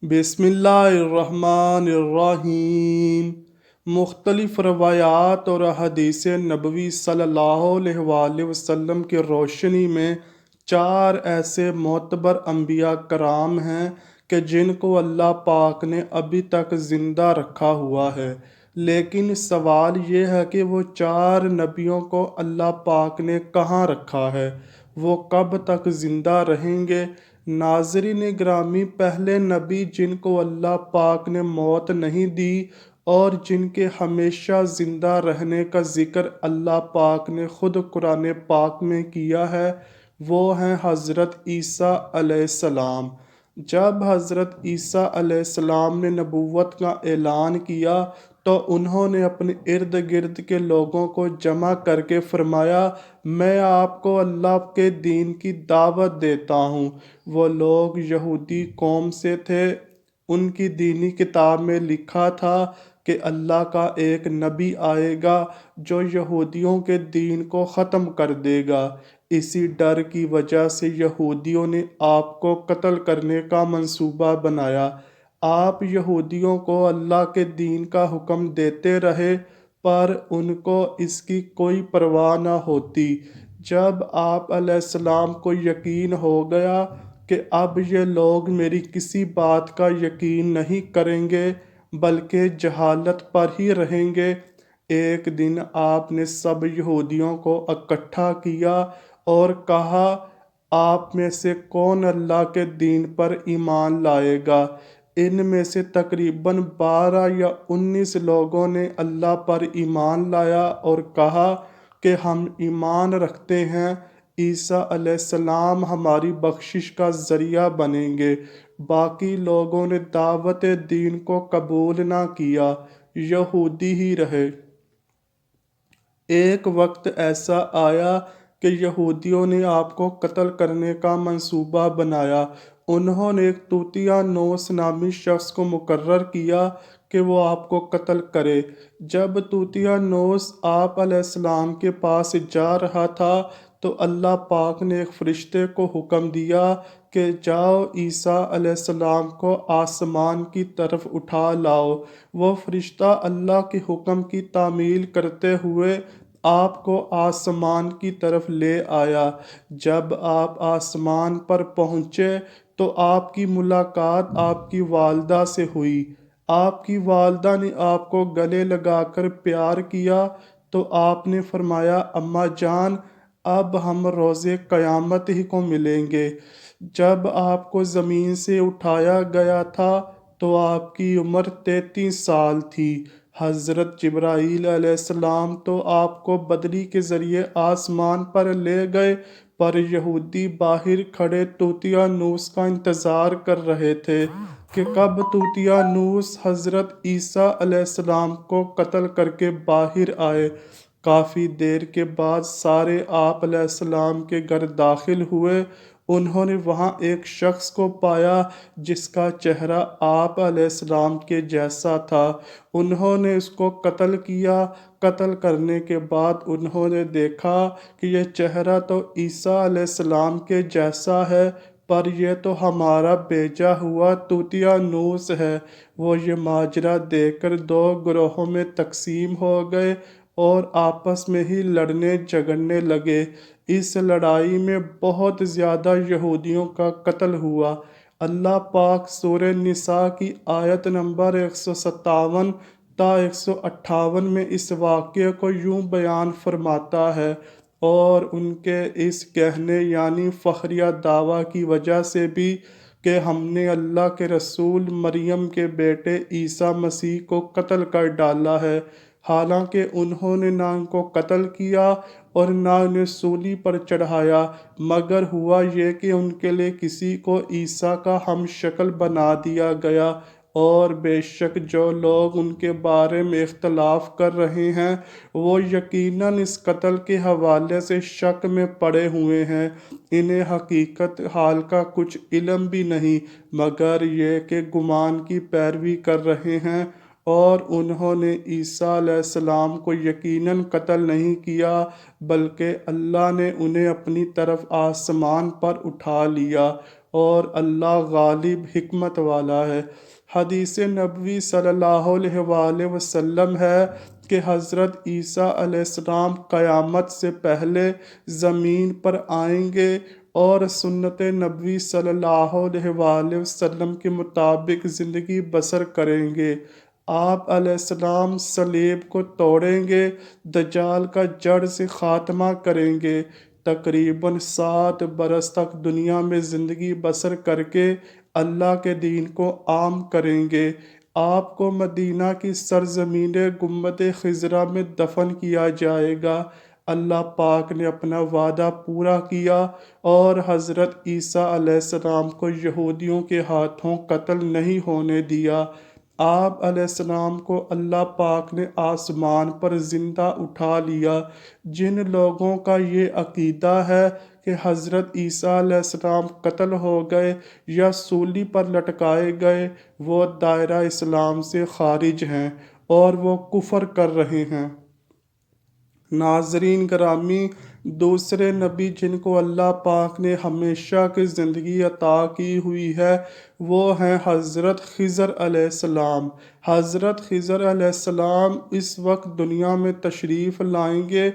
بسم اللہ الرحمن الرحیم۔ مختلف روایات اور احادیث نبوی صلی اللہ علیہ وآلہ وسلم کی روشنی میں چار ایسے معتبر انبیاء کرام ہیں کہ جن کو اللہ پاک نے ابھی تک زندہ رکھا ہوا ہے، لیکن سوال یہ ہے کہ وہ چار نبیوں کو اللہ پاک نے کہاں رکھا ہے، وہ کب تک زندہ رہیں گے؟ ناظرین گرامی، پہلے نبی جن کو اللہ پاک نے موت نہیں دی اور جن کے ہمیشہ زندہ رہنے کا ذکر اللہ پاک نے خود قرآن پاک میں کیا ہے، وہ ہیں حضرت عیسیٰ علیہ السلام۔ جب حضرت عیسیٰ علیہ السلام نے نبوت کا اعلان کیا تو انہوں نے اپنے ارد گرد کے لوگوں کو جمع کر کے فرمایا، میں آپ کو اللہ کے دین کی دعوت دیتا ہوں۔ وہ لوگ یہودی قوم سے تھے، ان کی دینی کتاب میں لکھا تھا کہ اللہ کا ایک نبی آئے گا جو یہودیوں کے دین کو ختم کر دے گا۔ اسی ڈر کی وجہ سے یہودیوں نے آپ کو قتل کرنے کا منصوبہ بنایا۔ آپ یہودیوں کو اللہ کے دین کا حکم دیتے رہے پر ان کو اس کی کوئی پرواہ نہ ہوتی۔ جب آپ علیہ السلام کو یقین ہو گیا کہ اب یہ لوگ میری کسی بات کا یقین نہیں کریں گے بلکہ جہالت پر ہی رہیں گے، ایک دن آپ نے سب یہودیوں کو اکٹھا کیا اور کہا، آپ میں سے کون اللہ کے دین پر ایمان لائے گا؟ ان میں سے تقریباً 12 یا 19 لوگوں نے اللہ پر ایمان لایا اور کہا کہ ہم ایمان رکھتے ہیں عیسیٰ علیہ السلام ہماری بخشش کا ذریعہ بنیں گے۔ باقی لوگوں نے دعوت دین کو قبول نہ کیا، یہودی ہی رہے۔ ایک وقت ایسا آیا کہ یہودیوں نے آپ کو قتل کرنے کا منصوبہ بنایا۔ انہوں نے ایک توتیا نوس نامی شخص کو مقرر کیا کہ وہ آپ کو قتل کرے۔ جب توتیا نوس آپ علیہ السلام کے پاس جا رہا تھا تو اللہ پاک نے ایک فرشتے کو حکم دیا کہ جاؤ عیسیٰ علیہ السلام کو آسمان کی طرف اٹھا لاؤ۔ وہ فرشتہ اللہ کے حکم کی تعمیل کرتے ہوئے آپ کو آسمان کی طرف لے آیا۔ جب آپ آسمان پر پہنچے تو آپ کی ملاقات آپ کی والدہ سے ہوئی۔ آپ کی والدہ نے آپ کو گلے لگا کر پیار کیا تو آپ نے فرمایا، اماں جان، اب ہم روز قیامت ہی کو ملیں گے۔ جب آپ کو زمین سے اٹھایا گیا تھا تو آپ کی عمر 33 سال تھی۔ حضرت جبرائیل علیہ السلام تو آپ کو بدری کے ذریعے آسمان پر لے گئے، پر یہودی باہر کھڑے توتیا نوس کا انتظار کر رہے تھے کہ کب توتیا نوس حضرت عیسیٰ علیہ السلام کو قتل کر کے باہر آئے۔ کافی دیر کے بعد سارے آپ علیہ السلام کے گھر داخل ہوئے۔ انہوں نے وہاں ایک شخص کو پایا جس کا چہرہ آپ علیہ السلام کے جیسا تھا۔ انہوں نے اس کو قتل کیا۔ قتل کرنے کے بعد انہوں نے دیکھا کہ یہ چہرہ تو عیسیٰ علیہ السلام کے جیسا ہے پر یہ تو ہمارا بھیجا ہوا توتیا نوس ہے۔ وہ یہ ماجرا دیکھ کر دو گروہوں میں تقسیم ہو گئے اور آپس میں ہی لڑنے جھگڑنے لگے۔ اس لڑائی میں بہت زیادہ یہودیوں کا قتل ہوا۔ اللہ پاک سورہ نساء کی آیت نمبر 157 تا 158 میں اس واقعے کو یوں بیان فرماتا ہے، اور ان کے اس کہنے یعنی فخریہ دعویٰ کی وجہ سے بھی کہ ہم نے اللہ کے رسول مریم کے بیٹے عیسیٰ مسیح کو قتل کر ڈالا ہے، حالانکہ انہوں نے نہ ان کو قتل کیا اور نہ انہیں سولی پر چڑھایا، مگر ہوا یہ کہ ان کے لیے کسی کو عیسیٰ کا ہم شکل بنا دیا گیا۔ اور بے شک جو لوگ ان کے بارے میں اختلاف کر رہے ہیں وہ یقیناً اس قتل کے حوالے سے شک میں پڑے ہوئے ہیں۔ انہیں حقیقت حال کا کچھ علم بھی نہیں مگر یہ کہ گمان کی پیروی کر رہے ہیں، اور انہوں نے عیسیٰ علیہ السلام کو یقیناً قتل نہیں کیا بلکہ اللہ نے انہیں اپنی طرف آسمان پر اٹھا لیا اور اللہ غالب حکمت والا ہے۔ حدیث نبوی صلی اللہ علیہ وآلہ وسلم ہے کہ حضرت عیسیٰ علیہ السلام قیامت سے پہلے زمین پر آئیں گے اور سنت نبوی صلی اللہ علیہ وآلہ وسلم کے مطابق زندگی بسر کریں گے۔ آپ علیہ السلام صلیب کو توڑیں گے، دجال کا جڑ سے خاتمہ کریں گے، تقریباً 7 برس تک دنیا میں زندگی بسر کر کے اللہ کے دین کو عام کریں گے۔ آپ کو مدینہ کی سرزمین گنبد خضرا میں دفن کیا جائے گا۔ اللہ پاک نے اپنا وعدہ پورا کیا اور حضرت عیسیٰ علیہ السلام کو یہودیوں کے ہاتھوں قتل نہیں ہونے دیا۔ آپ علیہ السلام کو اللہ پاک نے آسمان پر زندہ اٹھا لیا۔ جن لوگوں کا یہ عقیدہ ہے کہ حضرت عیسیٰ علیہ السلام قتل ہو گئے یا سولی پر لٹکائے گئے، وہ دائرہ اسلام سے خارج ہیں اور وہ کفر کر رہے ہیں۔ ناظرین گرامی، دوسرے نبی جن کو اللہ پاک نے ہمیشہ کی زندگی عطا کی ہوئی ہے وہ ہیں حضرت خضر علیہ السلام۔ حضرت خضر علیہ السلام اس وقت دنیا میں تشریف لائیں گے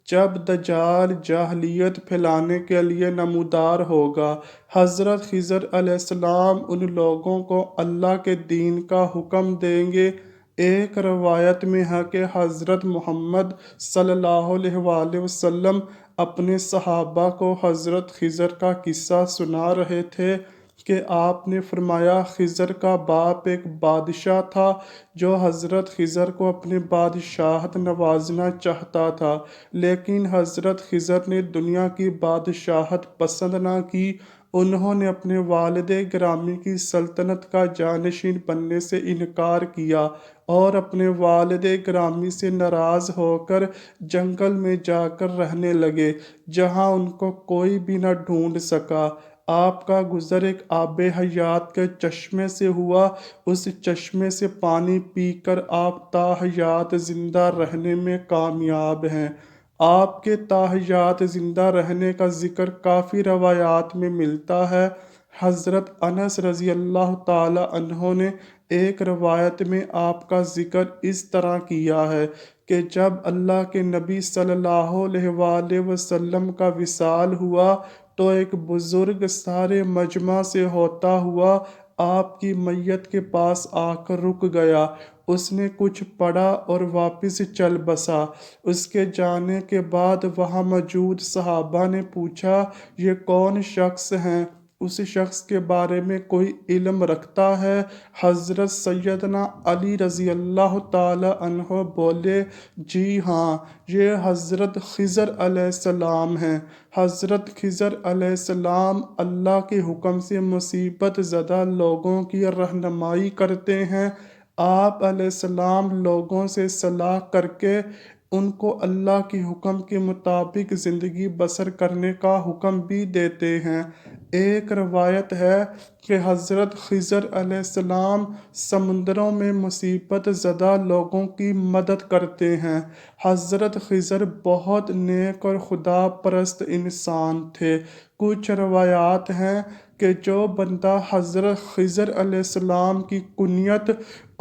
جب دجال جاہلیت پھیلانے کے لیے نمودار ہوگا۔ حضرت خضر علیہ السلام ان لوگوں کو اللہ کے دین کا حکم دیں گے۔ ایک روایت میں ہے کہ حضرت محمد صلی اللہ علیہ وآلہ وسلم اپنے صحابہ کو حضرت خضر کا قصہ سنا رہے تھے کہ آپ نے فرمایا خضر کا باپ ایک بادشاہ تھا جو حضرت خضر کو اپنے بادشاہت نوازنا چاہتا تھا، لیکن حضرت خضر نے دنیا کی بادشاہت پسند نہ کی۔ انہوں نے اپنے والد گرامی کی سلطنت کا جانشین بننے سے انکار کیا اور اپنے والد گرامی سے ناراض ہو کر جنگل میں جا کر رہنے لگے جہاں ان کو کوئی بھی نہ ڈھونڈ سکا۔ آپ کا گزر ایک آب حیات کے چشمے سے ہوا، اس چشمے سے پانی پی کر آپ تا حیات زندہ رہنے میں کامیاب ہیں۔ آپ کے تا حیات زندہ رہنے کا ذکر کافی روایات میں ملتا ہے۔ حضرت انس رضی اللہ تعالی عنہ نے ایک روایت میں آپ کا ذکر اس طرح کیا ہے کہ جب اللہ کے نبی صلی اللہ علیہ وآلہ وسلم کا وصال ہوا تو ایک بزرگ سارے مجمع سے ہوتا ہوا آپ کی میت کے پاس آ کر رک گیا۔ اس نے کچھ پڑھا اور واپس چل بسا۔ اس کے جانے کے بعد وہاں موجود صحابہ نے پوچھا یہ کون شخص ہیں؟ اس شخص کے بارے میں کوئی علم رکھتا ہے؟ حضرت سیدنا علی رضی اللہ تعالی عنہ بولے جی ہاں، یہ حضرت خضر علیہ السلام ہیں۔ حضرت خضر علیہ السلام اللہ کے حکم سے مصیبت زدہ لوگوں کی رہنمائی کرتے ہیں۔ آپ علیہ السلام لوگوں سے صلاح کر کے ان کو اللہ کے حکم کے مطابق زندگی بسر کرنے کا حکم بھی دیتے ہیں۔ ایک روایت ہے کہ حضرت خضر علیہ السلام سمندروں میں مصیبت زدہ لوگوں کی مدد کرتے ہیں۔ حضرت خضر بہت نیک اور خدا پرست انسان تھے۔ کچھ روایات ہیں کہ جو بندہ حضرت خضر علیہ السلام کی کنیت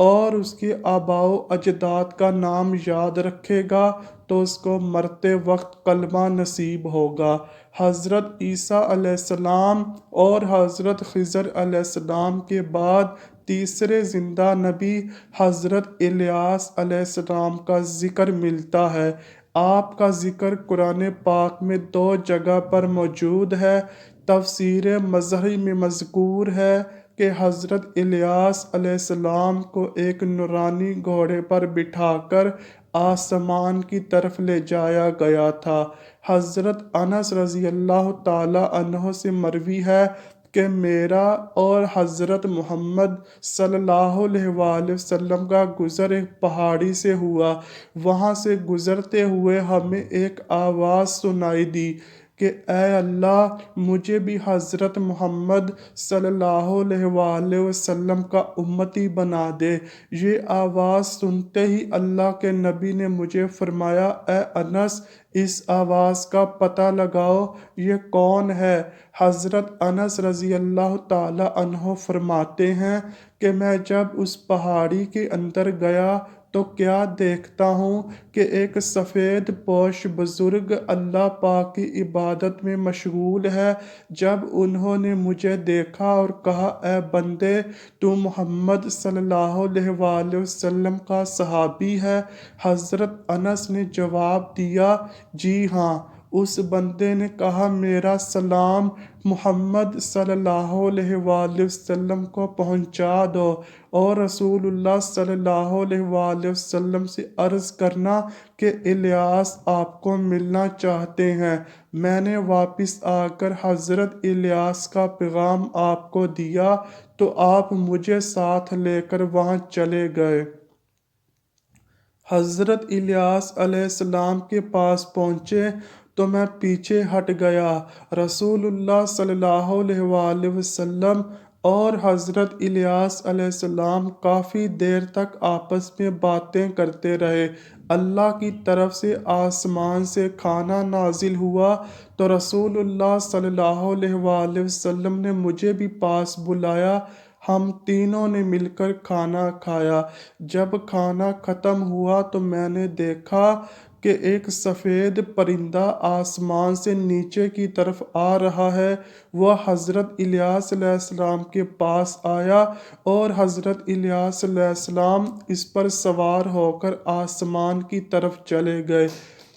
اور اس کے آباء و اجداد کا نام یاد رکھے گا تو اس کو مرتے وقت کلمہ نصیب ہوگا۔ حضرت عیسیٰ علیہ السلام اور حضرت خضر علیہ السلام کے بعد تیسرے زندہ نبی حضرت الیاس علیہ السلام کا ذکر ملتا ہے۔ آپ کا ذکر قرآن پاک میں 2 جگہ پر موجود ہے۔ تفسیر مظہری میں مذکور ہے کہ حضرت الیاس علیہ السلام کو ایک نورانی گھوڑے پر بٹھا کر آسمان کی طرف لے جایا گیا تھا۔ حضرت انس رضی اللہ تعالی عنہ سے مروی ہے کہ میرا اور حضرت محمد صلی اللہ علیہ وآلہ وسلم کا گزر ایک پہاڑی سے ہوا۔ وہاں سے گزرتے ہوئے ہمیں ایک آواز سنائی دی، کہ اے اللہ مجھے بھی حضرت محمد صلی اللہ علیہ وآلہ وسلم کا امتی بنا دے۔ یہ آواز سنتے ہی اللہ کے نبی نے مجھے فرمایا، اے انس اس آواز کا پتہ لگاؤ یہ کون ہے۔ حضرت انس رضی اللہ تعالی عنہ فرماتے ہیں کہ میں جب اس پہاڑی کے اندر گیا تو کیا دیکھتا ہوں کہ ایک سفید پوش بزرگ اللہ پاک کی عبادت میں مشغول ہے۔ جب انہوں نے مجھے دیکھا اور کہا، اے بندے تو محمد صلی اللہ علیہ وآلہ وسلم کا صحابی ہے؟ حضرت انس نے جواب دیا، جی ہاں۔ اس بندے نے کہا، میرا سلام محمد صلی اللہ علیہ وآلہ وسلم کو پہنچا دو اور رسول اللہ صلی اللہ علیہ وآلہ وسلم سے عرض کرنا کہ الیاس آپ کو ملنا چاہتے ہیں۔ میں نے واپس آ کر حضرت الیاس کا پیغام آپ کو دیا تو آپ مجھے ساتھ لے کر وہاں چلے گئے۔ حضرت الیاس علیہ السلام کے پاس پہنچے تو میں پیچھے ہٹ گیا۔ رسول اللہ صلی اللہ علیہ وآلہ وسلم اور حضرت الیاس علیہ السلام کافی دیر تک آپس میں باتیں کرتے رہے۔ اللہ کی طرف سے آسمان سے کھانا نازل ہوا تو رسول اللہ صلی اللہ علیہ وآلہ وسلم نے مجھے بھی پاس بلایا۔ ہم تینوں نے مل کر کھانا کھایا۔ جب کھانا ختم ہوا تو میں نے دیکھا کہ ایک سفید پرندہ آسمان سے نیچے کی طرف آ رہا ہے۔ وہ حضرت الیاس علیہ السلام کے پاس آیا اور حضرت الیاس علیہ السلام اس پر سوار ہو کر آسمان کی طرف چلے گئے۔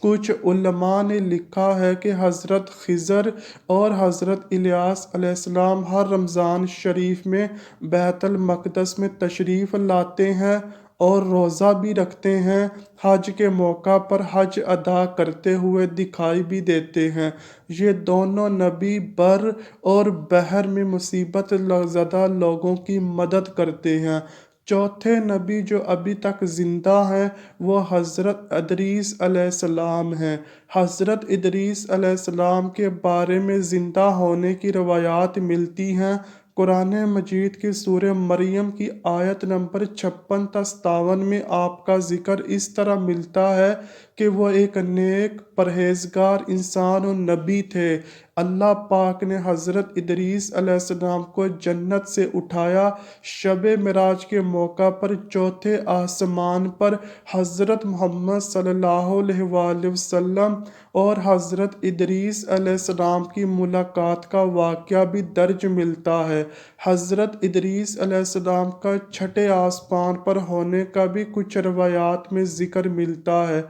کچھ علماء نے لکھا ہے کہ حضرت خضر اور حضرت الیاس علیہ السلام ہر رمضان شریف میں بیت المقدس میں تشریف لاتے ہیں اور روزہ بھی رکھتے ہیں۔ حج کے موقع پر حج ادا کرتے ہوئے دکھائی بھی دیتے ہیں۔ یہ دونوں نبی بر اور بحر میں مصیبت زدہ لوگوں کی مدد کرتے ہیں۔ چوتھے نبی جو ابھی تک زندہ ہیں وہ حضرت ادریس علیہ السلام ہیں۔ حضرت ادریس علیہ السلام کے بارے میں زندہ ہونے کی روایات ملتی ہیں۔ قرآن مجید کی سورہ مریم کی آیت نمبر 56 تا 57 میں آپ کا ذکر اس طرح ملتا ہے کہ وہ ایک نیک پرہیزگار انسان و نبی تھے۔ اللہ پاک نے حضرت ادریس علیہ السلام کو جنت سے اٹھایا۔ شب معراج کے موقع پر چوتھے آسمان پر حضرت محمد صلی اللہ علیہ وآلہ وسلم اور حضرت ادریس علیہ السلام کی ملاقات کا واقعہ بھی درج ملتا ہے۔ حضرت ادریس علیہ السلام کا چھٹے آسمان پر ہونے کا بھی کچھ روایات میں ذکر ملتا ہے۔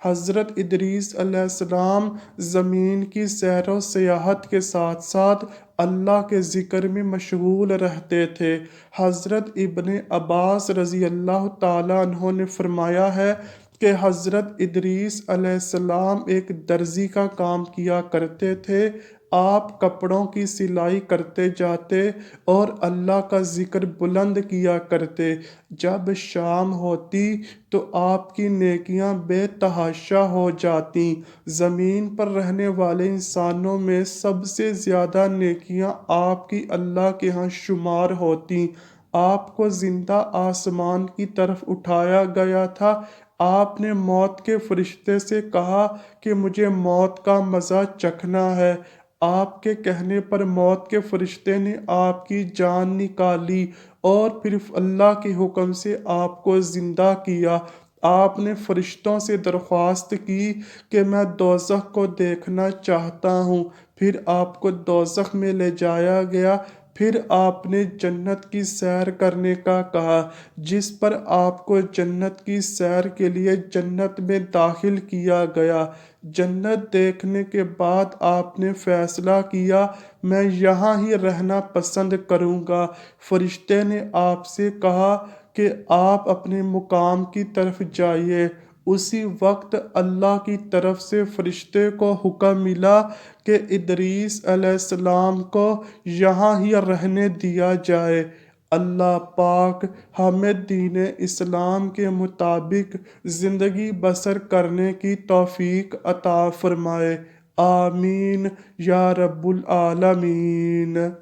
حضرت ادریس علیہ السلام زمین کی سیر و سیاحت کے ساتھ ساتھ اللہ کے ذکر میں مشغول رہتے تھے۔ حضرت ابن عباس رضی اللہ تعالیٰ عنہ نے فرمایا ہے کہ حضرت ادریس علیہ السلام ایک درزی کا کام کیا کرتے تھے۔ آپ کپڑوں کی سلائی کرتے جاتے اور اللہ کا ذکر بلند کیا کرتے۔ جب شام ہوتی تو آپ کی نیکیاں بے تحاشا ہو جاتیں۔ زمین پر رہنے والے انسانوں میں سب سے زیادہ نیکیاں آپ کی اللہ کے ہاں شمار ہوتیں۔ آپ کو زندہ آسمان کی طرف اٹھایا گیا تھا۔ آپ نے موت کے فرشتے سے کہا کہ مجھے موت کا مزہ چکھنا ہے۔ آپ کے کہنے پر موت کے فرشتے نے آپ کی جان نکالی اور پھر اللہ کے حکم سے آپ کو زندہ کیا۔ آپ نے فرشتوں سے درخواست کی کہ میں دوزخ کو دیکھنا چاہتا ہوں۔ پھر آپ کو دوزخ میں لے جایا گیا۔ پھر آپ نے جنت کی سیر کرنے کا کہا، جس پر آپ کو جنت کی سیر کے لیے جنت میں داخل کیا گیا۔ جنت دیکھنے کے بعد آپ نے فیصلہ کیا، میں یہاں ہی رہنا پسند کروں گا۔ فرشتے نے آپ سے کہا کہ آپ اپنے مقام کی طرف جائیے۔ اسی وقت اللہ کی طرف سے فرشتے کو حکم ملا کہ ادریس علیہ السلام کو یہاں ہی رہنے دیا جائے۔ اللہ پاک ہمیں دین اسلام کے مطابق زندگی بسر کرنے کی توفیق عطا فرمائے۔ آمین یا رب العالمین۔